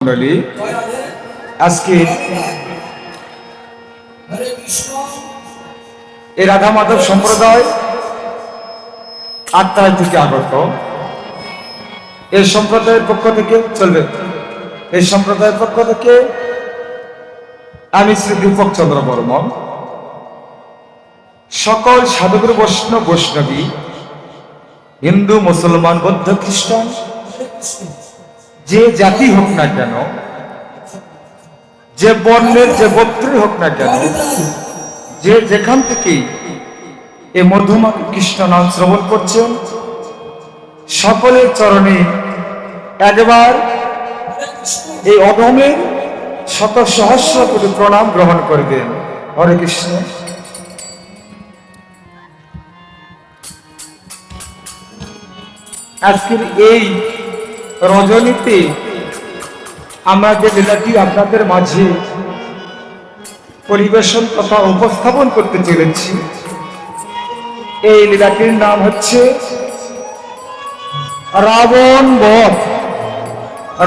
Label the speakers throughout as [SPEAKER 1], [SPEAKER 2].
[SPEAKER 1] মণ্ডলী আজকে এই রাধা মাধব সম্প্রদায় আত্মায় থেকে আগত। এই সম্প্রদায়ের পক্ষ থেকে চলবে, এই সম্প্রদায়ের পক্ষ থেকে আমি শ্রী দীপক চন্দ্র বর্মন সকল সাধুগুরু বৈষ্ণব বৈষ্ণবী হিন্দু মুসলমান বৌদ্ধ খ্রিস্টান যে জাতি হোক না কেন, যে বর্ণের যে গোত্রই হোক না কেন, যে যেখান থেকে এই মধুমাখা কৃষ্ণ নাম শ্রবণ করছেন, সকলের চরণে একবার এই অধমের শত সহস্র কোটি প্রণাম গ্রহণ করবেন। হরে কৃষ্ণ। আজকের এই রজনীতে আমরা যে লীলাটি আপনাদের মাঝে পরিবেশন তথা উপস্থাপন করতে চলেছি, এই লীলাটির নাম হচ্ছে রাবণ বধ।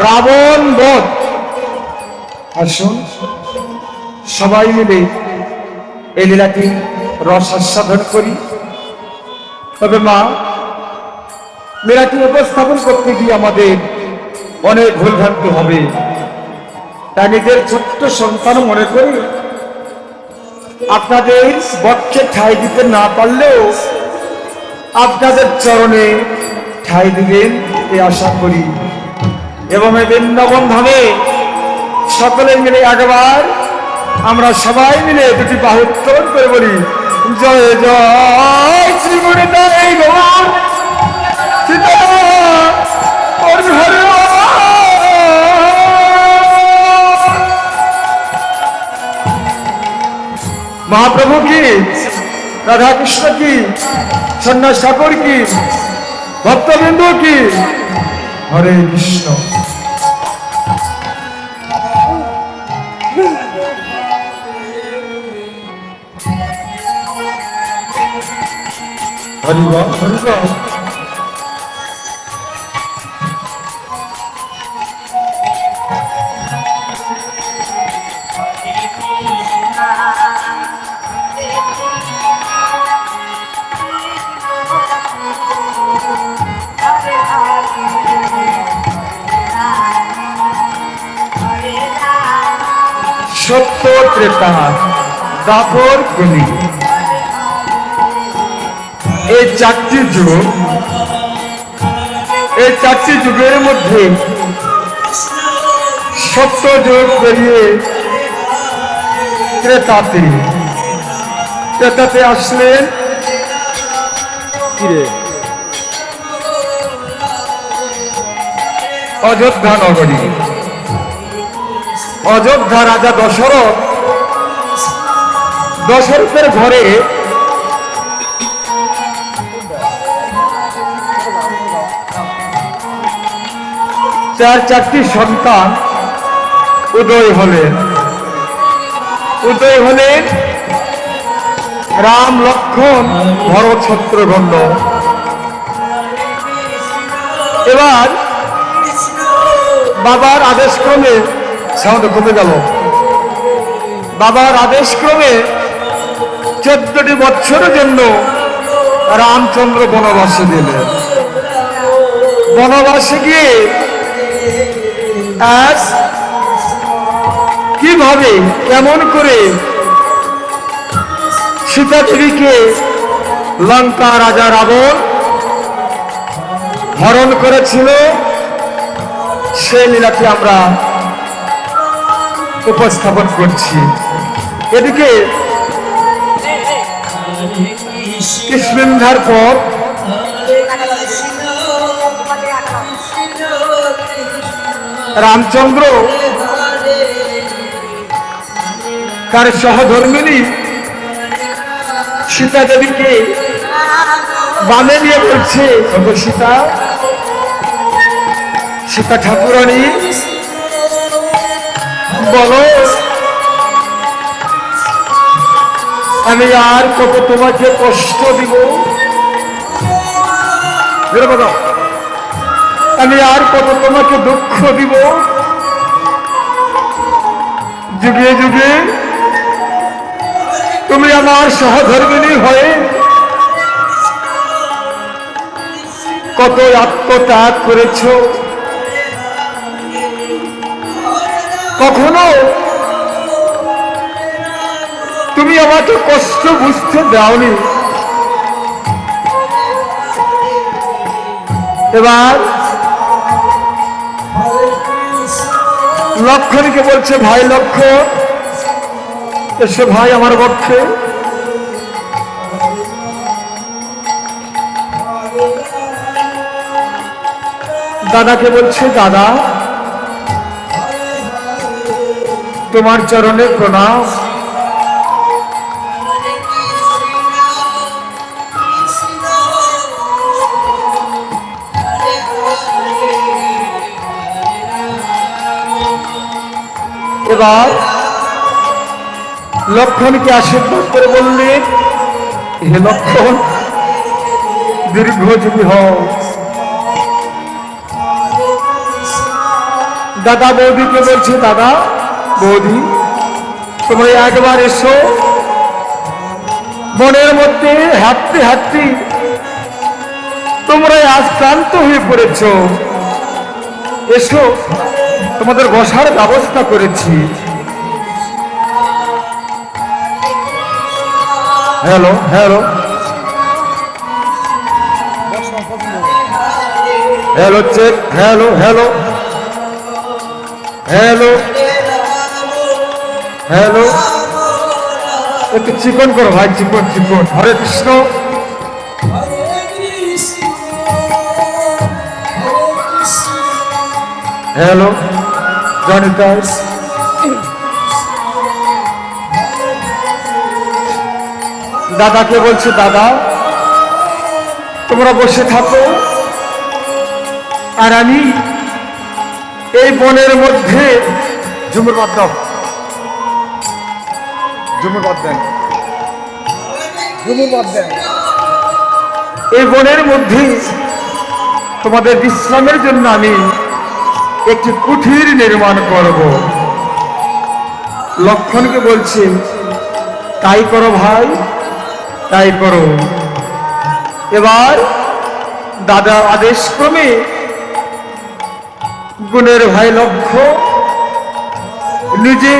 [SPEAKER 1] রাবণ বধ। আসুন সবাই মিলে এই লীলাটি রস আস্বাদন করি। তবে মা, লীলাটি উপস্থাপন করতে গিয়ে আমাদের অনেক ভুলভ্রান্তি হবে, তাই নিজের ছোট্ট সন্তান মনে করি আপনাদের বক্ষে ঠাঁই দিতে না পারলেও আপনাদের চরণে ঠাঁই দিবেন এই আশা করি। এবং এই বৃন্দাবন ধামে সকলে মিলে একবার আমরা সবাই মিলে দুটি বাহু উত্তোলন করে বলি, জয় জয় শ্রী গুরুদেব গৌর महाप्रभु की, राधा कृष्ण की, सन्यास ठाकुर की, भक्तबिंदु की। हरे कृष्ण। हरि बोल, हरि बोल। সত্য ত্রেতা দাপর কলি, এই চারটি যুগ, এই চারটি যুগের মধ্যে সত্য যুগ পেরিয়ে ত্রেতাতে আসলেন অযোধ্যা নগরী। অযোধ্যা রাজা দশরথের ঘরে চারটি সন্তান উদয় হলেন রাম, লক্ষ্মণ, ভরত, শত্রুঘ্ন। এবার বাবার আদেশক্রমে সাউন্ড কমে গেল। বাবার আদেশক্রমে 14টি বছরের জন্য রামচন্দ্র বনবাসে দিলেন। বনবাসে গিয়ে কিভাবে কেমন করে সীতা দেবীকে লঙ্কা রাজা রাবণ হরণ করেছিল, সেই লীলাটি আমরা উপস্থাপন করছি। এদিকে কিষ্কিন্ধার পর রামচন্দ্র তার সহধর্মিনী সীতা দেবীকে বামে নিয়ে বলছে, সীতা ঠাকুরানী বলো, আমি আর কত তোমাকে কষ্ট দিব, আমি আর কত তোমাকে দুঃখ দিব, যুগে যুগে তুমি আমার সহধর্মিণী হয়ে কত আত্মত্যাগ করেছ, কখনো তুমি আমাকে কষ্ট বুঝতে দাওনি। এবার লক্ষণকে বলছে, ভাই লক্ষণ এসে ভাই আমার পক্ষে। দাদাকে বলছে, দাদা তোমার চরণে প্রণাম। এবার লক্ষণকে আশীর্বাদ করে বললেন, হে লক্ষণ দীর্ঘজীবী হও। দাদা বৌদিকে বলছে, দাদা বৌদি তোমরা একবার এসো, মনের মধ্যে হাঁটতে হাঁটতে তোমরা আজ ক্লান্ত হয়ে পড়েছ, এসো তোমাদের বসার ব্যবস্থা করেছি। Hello hello hello check, hello hello hello hello, একটু চিকন করো ভাই, চিকন চিকন। হরে কৃষ্ণ। হ্যালো জনিতাস। দাদাকে বলছে, দাদা তোমরা বসে থাকো, আর আমি এই বনের মধ্যে ঝুমুর বাদ দাও, ঝুমুর বাদ দেন, ঝুমুর বাদ দেন। এই বনের মধ্যে তোমাদের বিশ্রামের জন্য আমি একটি কুঠির নির্মাণ করব। লক্ষণকে বলছে, তাই করো ভাই, তাই করো। এবার দাদা আদেশ ক্রমে গুণের ভাই লক্ষ্য নিজে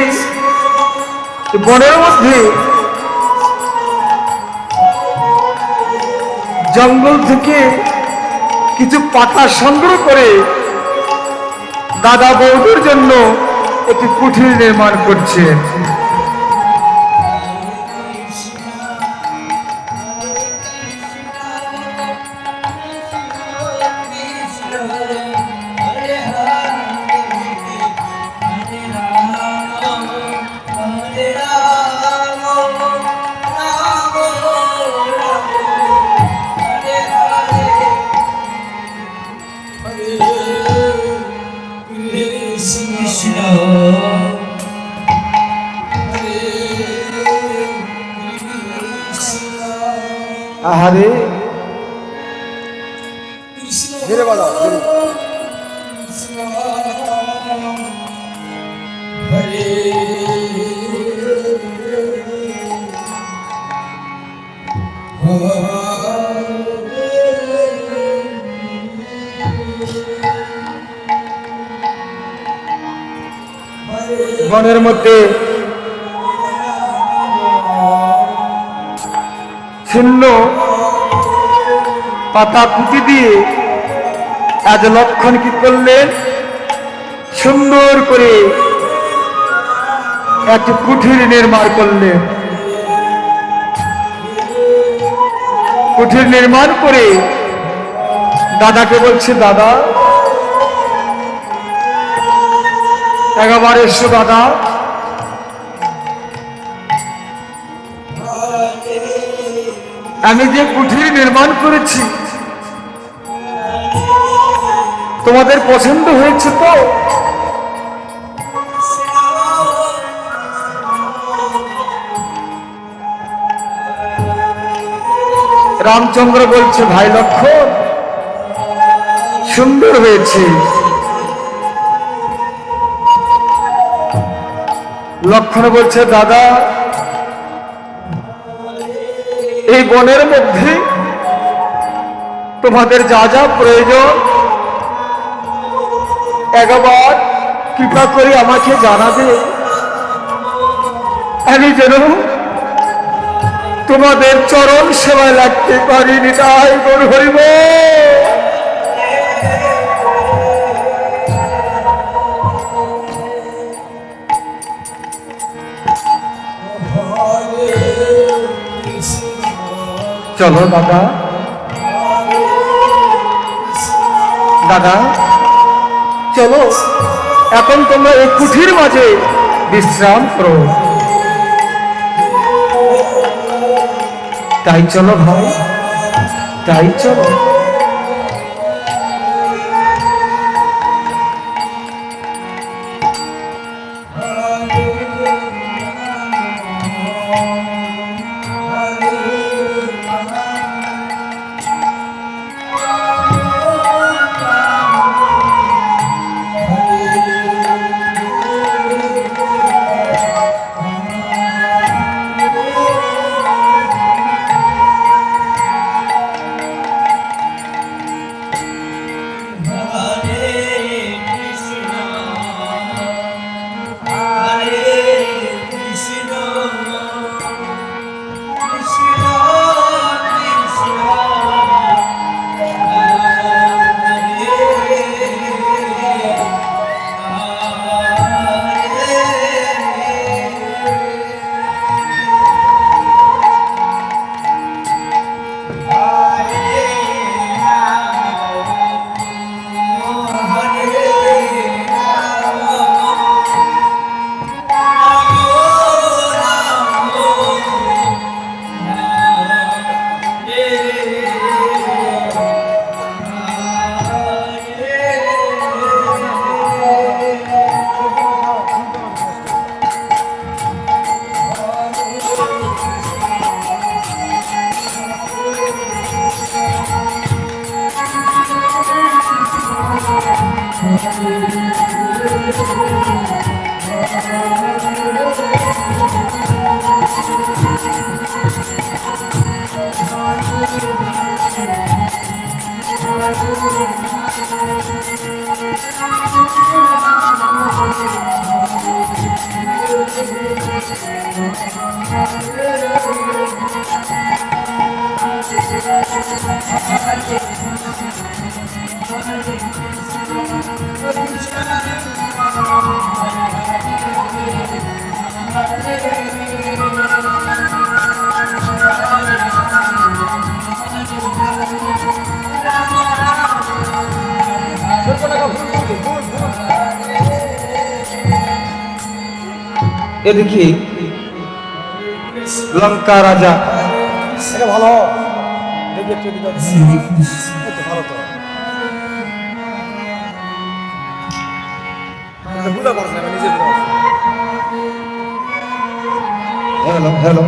[SPEAKER 1] বনের মধ্যে জঙ্গল থেকে কিছু পাতা সংগ্রহ করে দাদা বৌদির জন্য একটি কুঠির নির্মাণ করছেন। আহারে ধীরে বলো, হরে বনের মধ্যে ছিন্ন পাতা পুঁতি দিয়ে আজ লক্ষণ কি করলেন, সুন্দর করে একটি কুঠির নির্মাণ করলেন। কুঠির নির্মাণ করে দাদাকে বলছে, দাদা একবার এসো দাদা। আমি যে কুঠির নির্মাণ করেছি তোমাদের পছন্দ হয়েছে তো? রামচন্দ্র বলছে, ভাই লক্ষণ সুন্দর হয়েছে। লক্ষণ বলছে, দাদা এই বনের মধ্যে তোমাদের যা যা প্রয়োজন একবার কৃপা করে আমাকে জানাবে, আমি যেন তোমাদের চরণ সেবায় লাগতে পারি। নিতাই গৌর হরি বল। চলো দাদা, দাদা চলো, এখন তোমরা এই কুঠির মাঝে বিশ্রাম করো। তাই চলো ভাই, তাই চলো। এদিকে লঙ্কা রাজা ভালো হ্যালো হ্যালো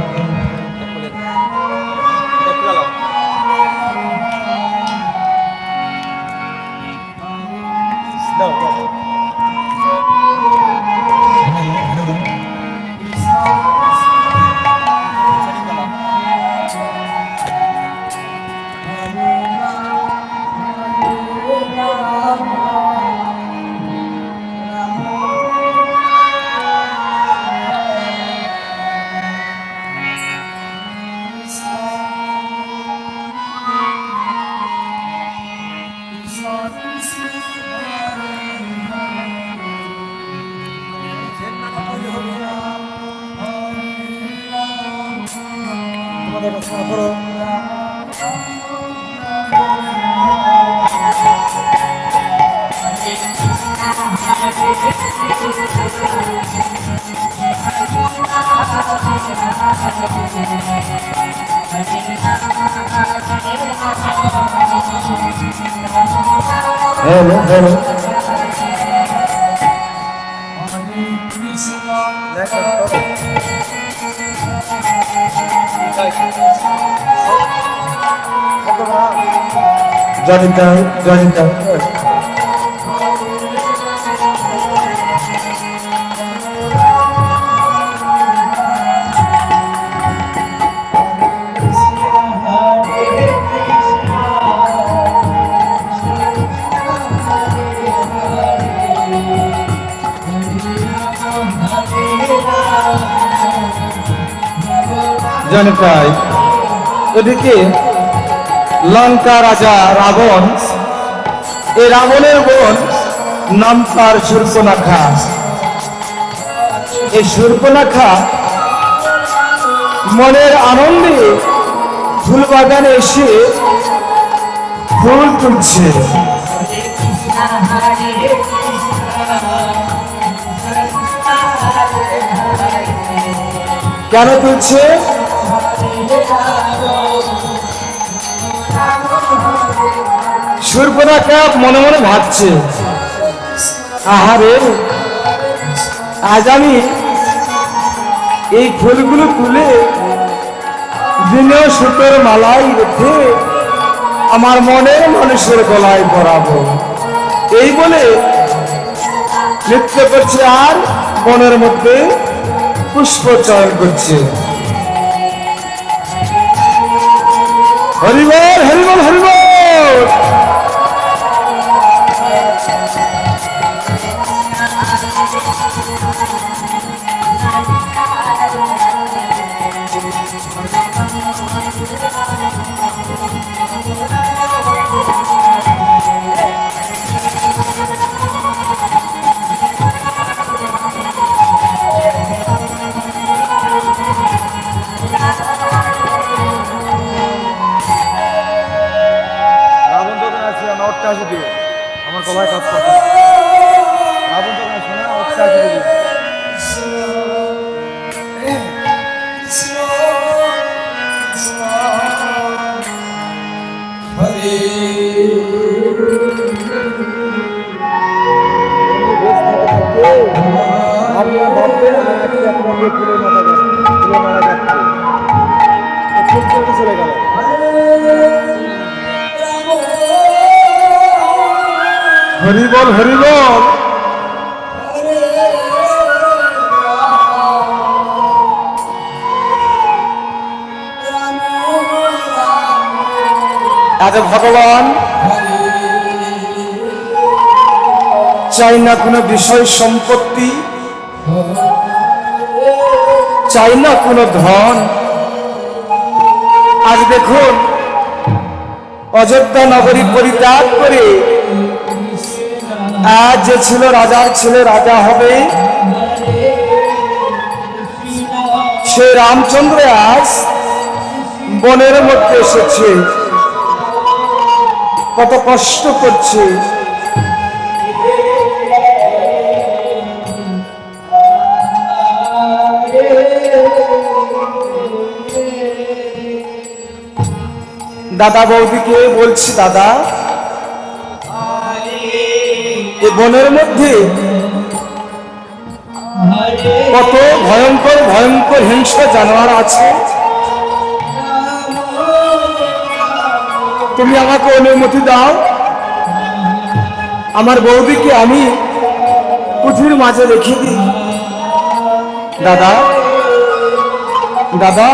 [SPEAKER 1] করো hello hello Janita জানে তাই। এদিকে লঙ্কা রাজা রাবণ, এই রাবণের বোন নাম তার শূর্পণখা। এই শূর্পণখা মনের আনন্দে ফুল বাগানে এসে ফুল তুলছে। কেন তুলছে? শূর্পণখা মনে মনে ভাবছে, আহারে, আজ আমি এই ফুলগুলো তুলে দিনে সুতোর মালাই রেখে আমার মনের মানুষের গলায় পরাবো, এই বলে নৃত্য করছে আর মনের মধ্যে পুষ্প চয়ন করছে। হরিবল হরিবল হরিবল। আমার গলায় কাজ করছে, রাবণ যখন আসবে না অর্থে আসবে দিবি। চলে গেল। হরিবল হরিবল। আজ ভগবান চাই না কোনো বিষয় সম্পত্তি, চাই না কোনো ধন। আজ দেখুন অযোধ্যা নগরী পরিত্যাগ করে আজ যে ছিল রাজার ছেলে রাজা হবে, সে রামচন্দ্র আজ বনের মধ্যে এসেছে, কত কষ্ট করছে। দাদা বৌদিকে বলছি, দাদা এই বনের মধ্যে কত ভয়ঙ্কর ভয়ঙ্কর হিংস্র জানোয়ার আছে, তুমি আমাকে অনুমতি দাও, আমার বৌদিকে আমি কুঠির মাঝে রেখে দিই। দাদা দাদা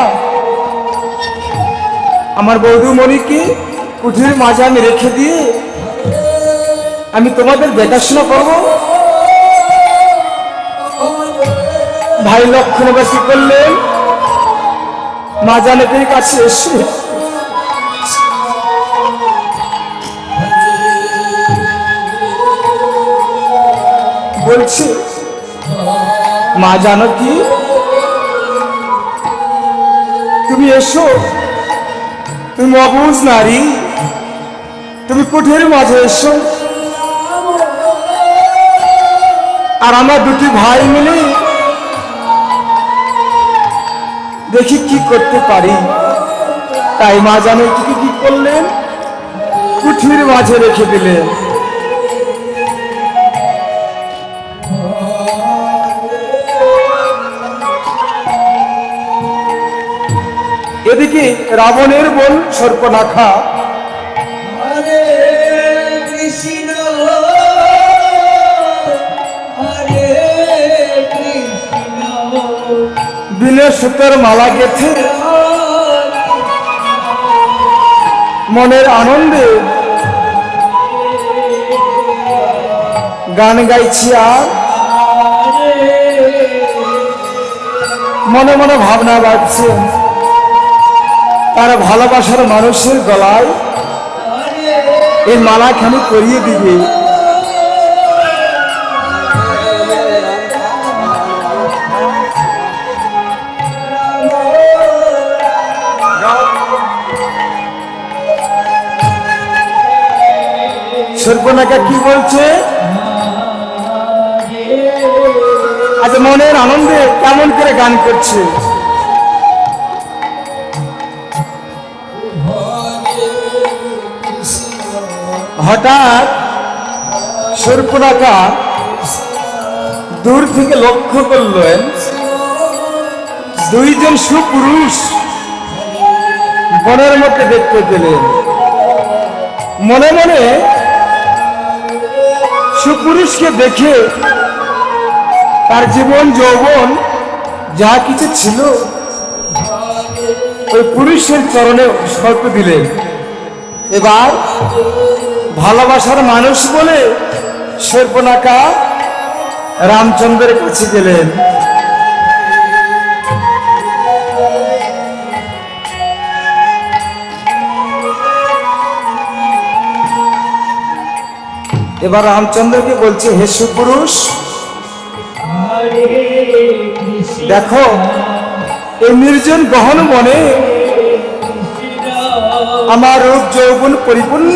[SPEAKER 1] আমার বৌদিমণিকে কুঠির মাঝে আমি রেখে দিয়ে আমি তোমাদের দেখাশোনা করব। ভাই লক্ষ্মণবাসী করলেন, মা জানকীর কাছে এসে বলছে, মা জানকী তুমি এসো, তুমি অবুঝ নারী, তুমি কুঠির মাঝে এসো, আর আমার দুটি ভাই মিলে দেখি কি করতে পারি। তাই মা জানকীকে কি করলেন, কুঠির মাঝে রেখে দিলেন। এদিকে রাবণের বোন শূর্পণখা বিনে সুতোর মালা গেথে মনের আনন্দে গান গাইছি, আর মনে মনে ভাবনা বাড়ছে, তার ভালোবাসার মানুষের গলায় এই মালাখানি পরিয়ে দিবে। শূর্পণখা কি বলছে? আজ মনের আনন্দে কেমন করে গান করছে। হঠাৎ শূর্পণখা দূর থেকে লক্ষ্য করলেন দুইজন সুপুরুষ বনের মধ্যে দেখতে পেলেন। মনে মনে সুপুরুষকে দেখে তার জীবন যৌবন যা কিছু ছিল ওই পুরুষের চরণে উৎসর্গ দিলেন। এবার ভালোবাসার মানুষ বলে শূর্পণখা রামচন্দ্রের কাছে গেলেন। এবার রামচন্দ্রকে বলছে, হে সুপুরুষ, দেখো এই নির্জন গহন মনে আমার রূপ যৌবন পরিপূর্ণ।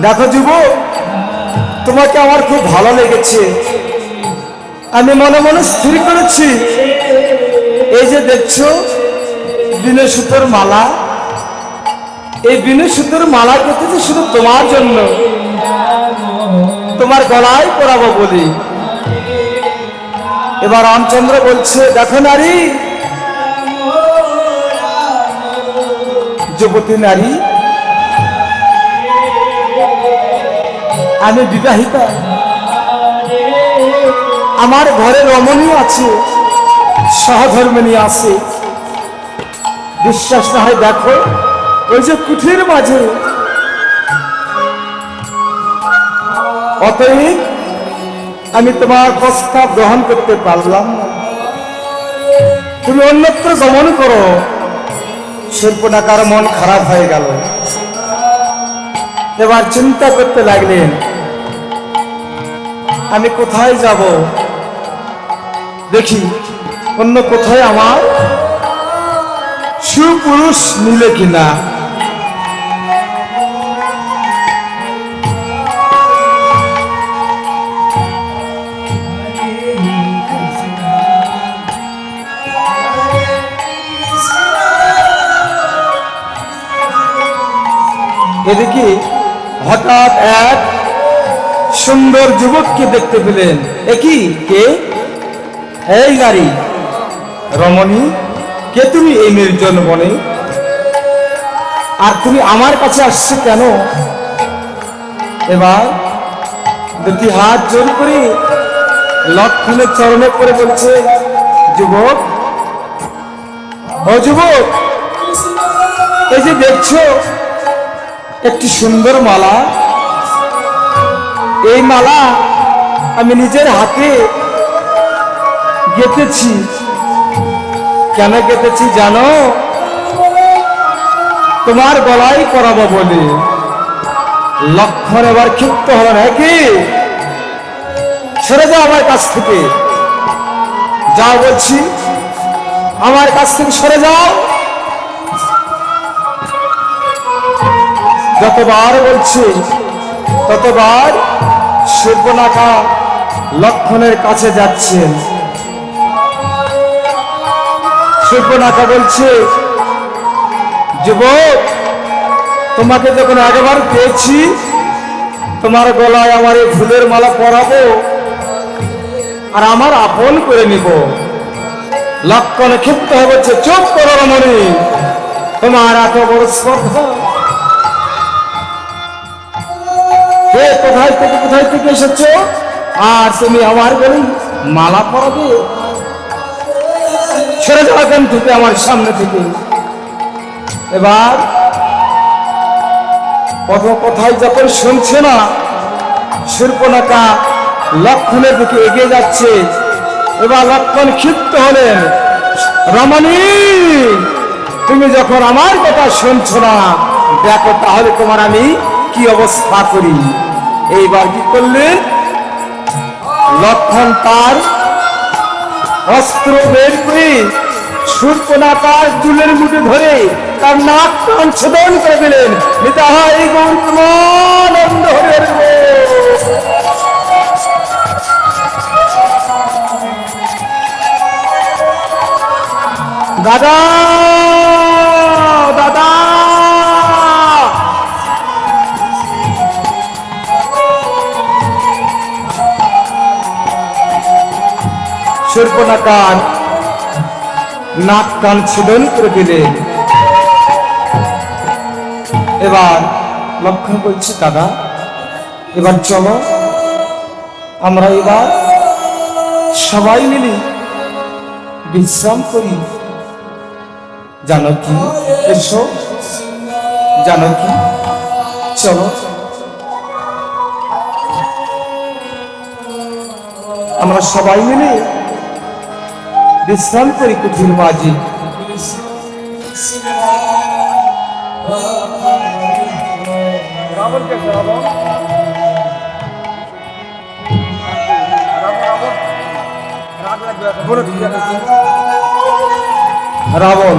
[SPEAKER 1] দেখো যুবক, তোমাকে আমার খুব ভালো লেগেছে। আমি মনে মনে স্থির করেছি এই যে দেখছো বিনা সুতোর মালা, এই বিনা সুতোর মালা করতেছে শুধু তোমার জন্য, তোমার গলায় পরাবো বলি। এবার রামচন্দ্র বলছে, দেখো নারী, যুবতী নারী, আমি বিবাহিতা, আমার ঘরে রমণী আছে, সহধর্মিণী আছে। বিশ্বাস না হয় দেখো ওই যে কুঠির মাঝে। অতএব আমি তোমার প্রস্তাব গ্রহণ করতে পারলাম না, তুমি অন্যত্র গমন করো। শূর্পণখার মন খারাপ হয়ে গেল। এবার চিন্তা করতে লাগলেন, আমি কোথায় যাব, দেখি অন্য কোথায় আমার সুপুরুষ মিলে কিনা। এদিকে হঠাৎ এক সুন্দর যুবককে দেখতে পেলেন। একই কে? এই নারী রমণী, কে তুমি এই নির্জন বনে? আর তুমি আমার কাছে আসছো কেন? এবার দুটি হাত জোর করে লক্ষণের চরণে করে বলছে, যুবক, ও যুবক, এই যে দেখছো একটি সুন্দর মালা, এই মালা আমি নিজের হাতে গেঁথেছি। কেন গেঁথেছি জানো? তোমার গলায় পরাবো বলে। লক্ষণ এবার ক্ষিপ্ত হলো, নাকি সরে যাও আমার কাছ থেকে, যাও বলছি, আমার কাছ থেকে সরে যাও। যতবার বলছে ততবার শূর্পণখা লক্ষণের কাছে যাচ্ছেন। শূর্পণখা বলছে, যুবক, তোমাকে যখন একবার পেয়েছি, তোমার গলায় আমার এই ফুলের মালা পরাবো আর আমার আপন করে নিব। লক্ষণ ক্ষিপ্ত হয়ে বলছে, চুপ করো রমণী, তোমার এত বড় শ্রদ্ধা, কোথায় থেকে এসেছ আর তুমি আমার গলায় মালা পরাবে? ছেড়ে যাও এখান থেকে, আমার সামনে থেকে। এবার কোথায় যখন শুনছে না, শূর্পণখা লক্ষণের দিকে এগিয়ে যাচ্ছে। এবার লক্ষণ ক্ষিপ্ত হলেন, রমণী, তুমি যখন আমার কথা শুনছো না, দেখো তাহলে তোমার আমি কি অবস্থা করি। এইবার কি করলেন, লক্ষণ তার অস্ত্র বের করে শূর্পণখার চুলের মুঠে ধরে তার নাক কান ছেদন করে দিলেন। নিতাই গৌতমানন্দ হরির দাদা দাদা, শূর্পণখার নাক কান ছেদন করে দিলেন। এবার লক্ষণ বলছে, দাদা এবার চলো আমরা এবার সবাই মিলে বিশ্রাম করি। জানকী এসো, জানকী চলো, আমরা সবাই মিলে বিশ্রাম করি কুঠির মাঝে। রাবণ